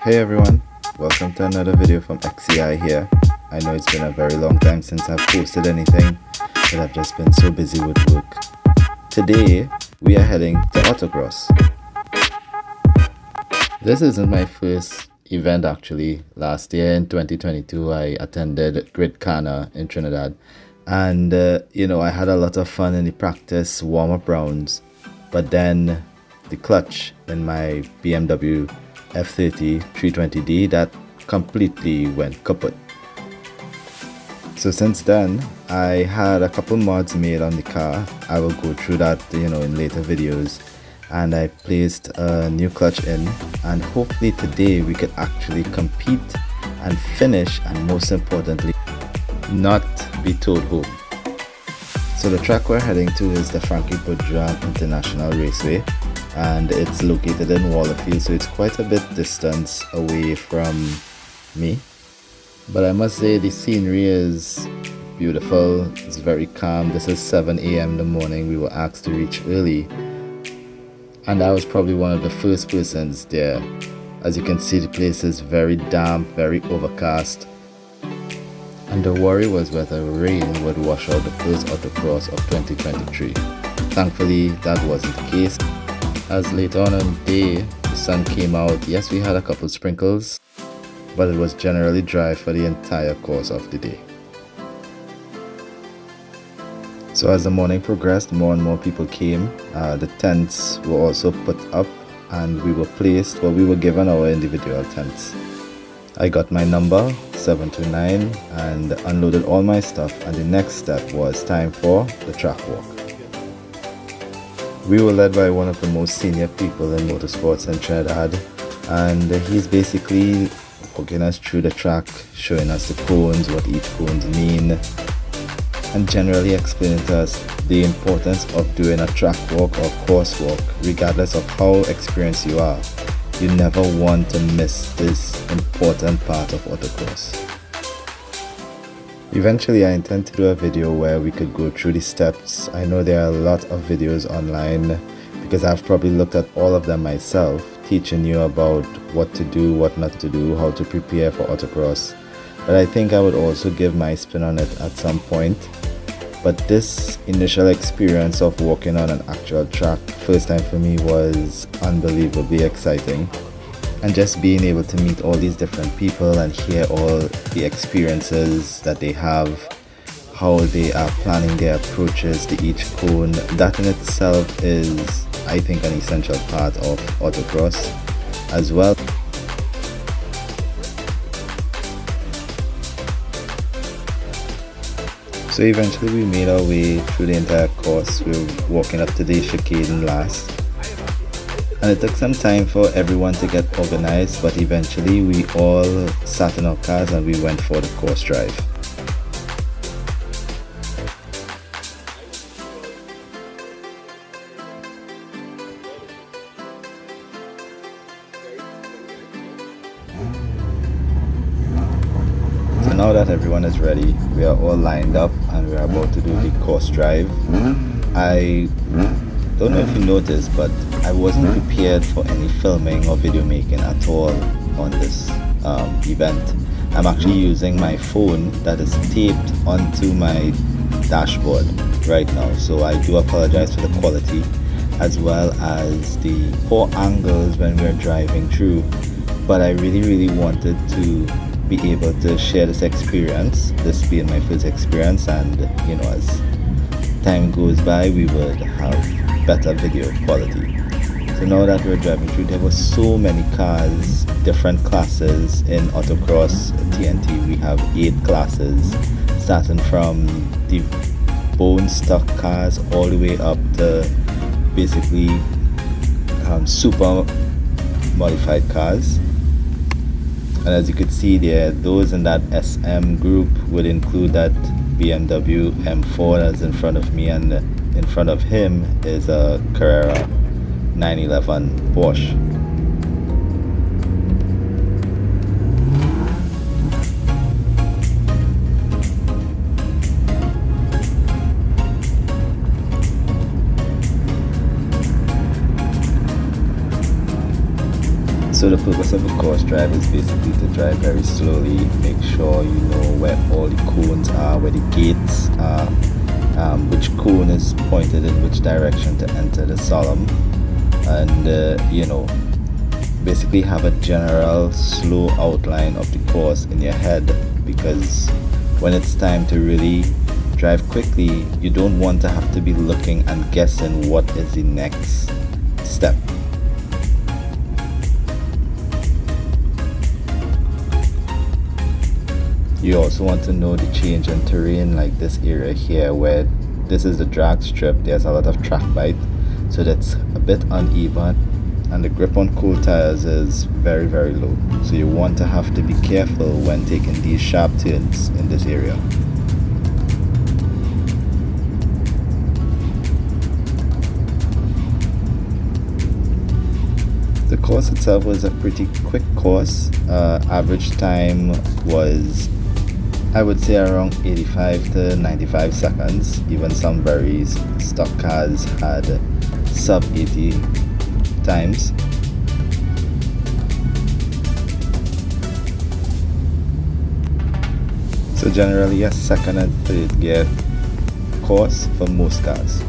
Hey everyone, welcome to another video from XCI here. I know it's been a very long time since I've posted anything, but I've just been so busy with work. Today, we are heading to Autocross. This isn't my first event actually. Last year in 2022, I attended Grid Cana in Trinidad. And, I had a lot of fun in the practice warm-up rounds. But then the clutch in my BMW F30 320D, that completely went kaput. So since then, I had a couple mods made on the car. I will go through that, in later videos. And I placed a new clutch in, and hopefully today we could actually compete and finish, and most importantly, not be towed home. So the track we're heading to is the Frankie Boudreau International Raceway, and it's located in Wallerfield, so it's quite a bit distance away from me. But I must say the scenery is beautiful. It's very calm. This is 7 a.m. in the morning. We were asked to reach early, and I was probably one of the first persons there. As you can see, the place is very damp, very overcast, and the worry was whether rain would wash out the first Autocross of 2023. Thankfully, that wasn't the case, as later on in the day, the sun came out. Yes, we had a couple sprinkles, but it was generally dry for the entire course of the day. So as the morning progressed, more and more people came. The tents were also put up, and we were placed, we were given our individual tents. I got my number 729 and unloaded all my stuff, and the next step was time for the track walk. We were led by one of the most senior people in motorsports in Trinidad, and he's basically walking us through the track, showing us the cones, what each cones mean, and generally explaining to us the importance of doing a track walk or course walk. Regardless of how experienced you are, you never want to miss this important part of autocross. Eventually, I intend to do a video where we could go through the steps. I know there are a lot of videos online, because I've probably looked at all of them myself, teaching you about what to do, what not to do, how to prepare for autocross. But I think I would also give my spin on it at some point. But this initial experience of walking on an actual track, first time for me, was unbelievably exciting. And just being able to meet all these different people and hear all the experiences that they have, how they are planning their approaches to each cone, that in itself is, I think, an essential part of autocross as well. So eventually we made our way through the entire course. We were walking up to the chicane last, and it took some time for everyone to get organized, but eventually we all sat in our cars and we went for the course drive. So now that everyone is ready, we are all lined up and we are about to do the course drive. I don't know if you noticed, but I wasn't prepared for any filming or video making at all on this event. I'm actually using my phone that is taped onto my dashboard right now, so I do apologize for the quality as well as the poor angles when we're driving through, but I really wanted to be able to share this experience, this being my first experience, and as time goes by we would have better video quality. So now that we're driving through, there were so many cars, different classes in Autocross TNT. We have 8 classes, starting from the bone stock cars all the way up to basically super modified cars. And as you could see there, those in that SM group would include that BMW M4 that's in front of me, and in front of him is a Carrera 911 Porsche. So the purpose of a course drive is basically to drive very slowly, make sure you know where all the cones are, where the gates are, which cone is pointed in which direction to enter the solemn, and basically have a general slow outline of the course in your head, because when it's time to really drive quickly, you don't want to have to be looking and guessing what is the next step. You also want to know the change in terrain, like this area here where this is the drag strip. There's a lot of track bite, so that's a bit uneven, and the grip on cool tires is very low, so you want to have to be careful when taking these sharp turns in this area. The course itself was a pretty quick course. Average time was, I would say, around 85 to 95 seconds. Even some very stock cars had sub 80 times. So generally a second and third gear course for most cars.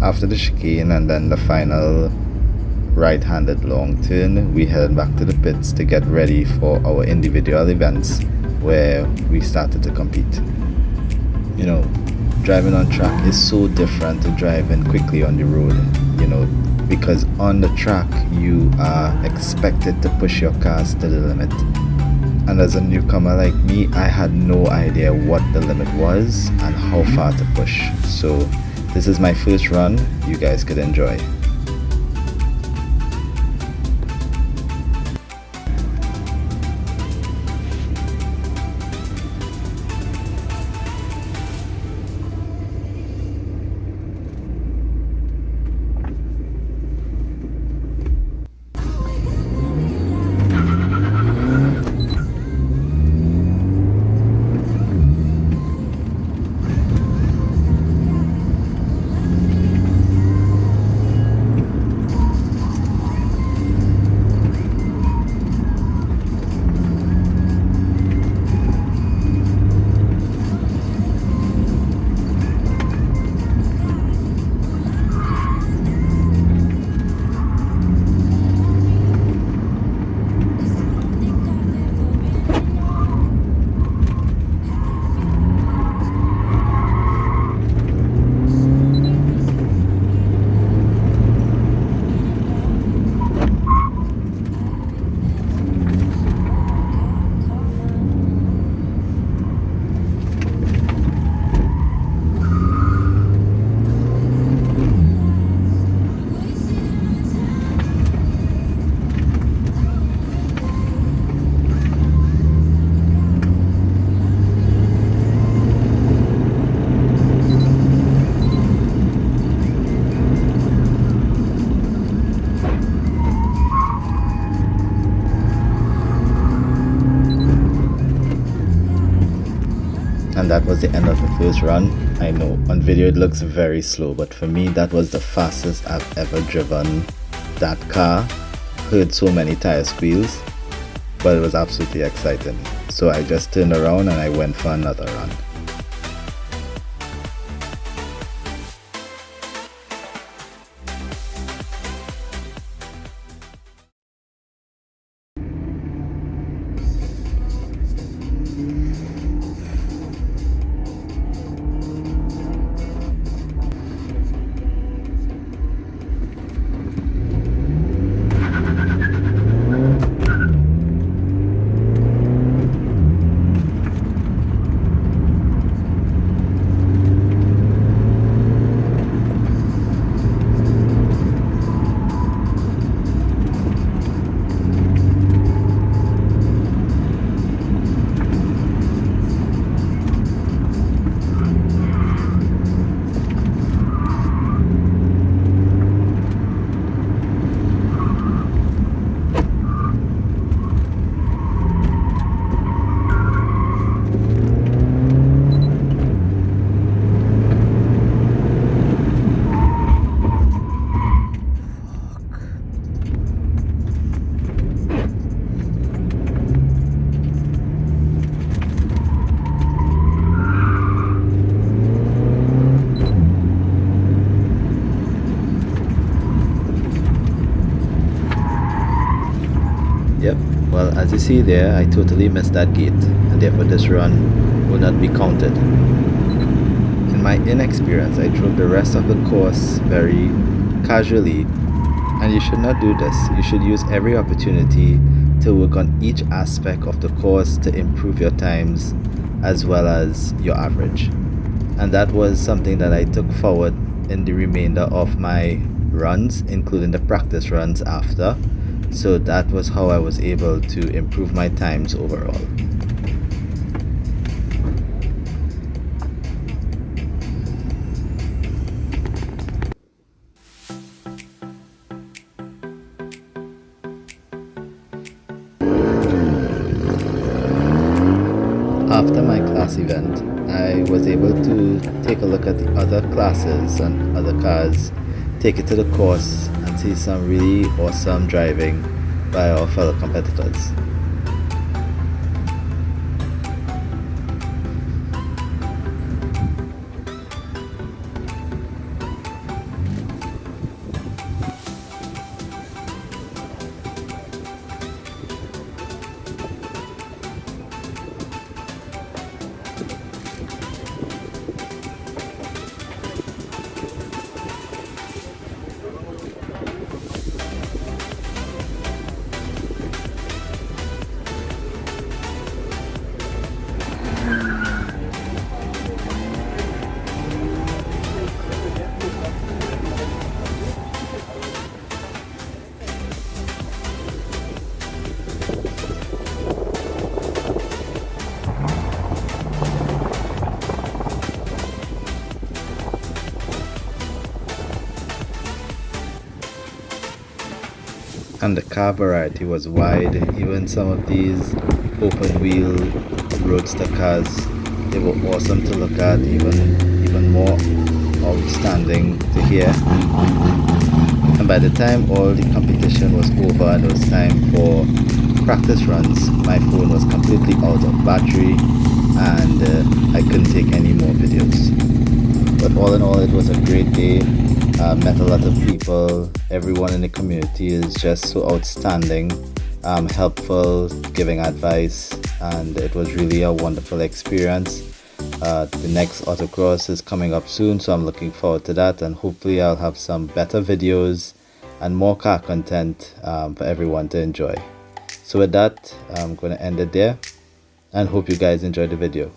After the chicane and then the final right-handed long turn, we headed back to the pits to get ready for our individual events where we started to compete. You know, driving on track is so different to driving quickly on the road, because on the track you are expected to push your cars to the limit. And as a newcomer like me, I had no idea what the limit was and how far to push. So this is my first run. You guys could enjoy. and that was the end of the first run. I know on video it looks very slow, but for me that was the fastest I've ever driven that car. Heard so many tire squeals, but it was absolutely exciting. So I just turned around and I went for another run. Yep, well, as you see there, I totally missed that gate, and therefore this run will not be counted. In my inexperience, I drove the rest of the course very casually, and you should not do this. You should use every opportunity to work on each aspect of the course to improve your times as well as your average. And that was something that I took forward in the remainder of my runs, including the practice runs after. So that was how I was able to improve my times overall. After my class event, I was able to take a look at the other classes and other cars, take it to the course and see some really awesome driving by our fellow competitors. And the car variety was wide. Even some of these open wheel roadster cars, they were awesome to look at, even more outstanding to hear. And by the time all the competition was over and it was time for practice runs, my phone was completely out of battery and I couldn't take any more videos. But all in all, it was a great day. Met a lot of people. Everyone in the community is just so outstanding, helpful, giving advice, and it was really a wonderful experience. The next autocross is coming up soon, so I'm looking forward to that, and hopefully I'll have some better videos and more car content for everyone to enjoy. So with that, I'm going to end it there and hope you guys enjoyed the video.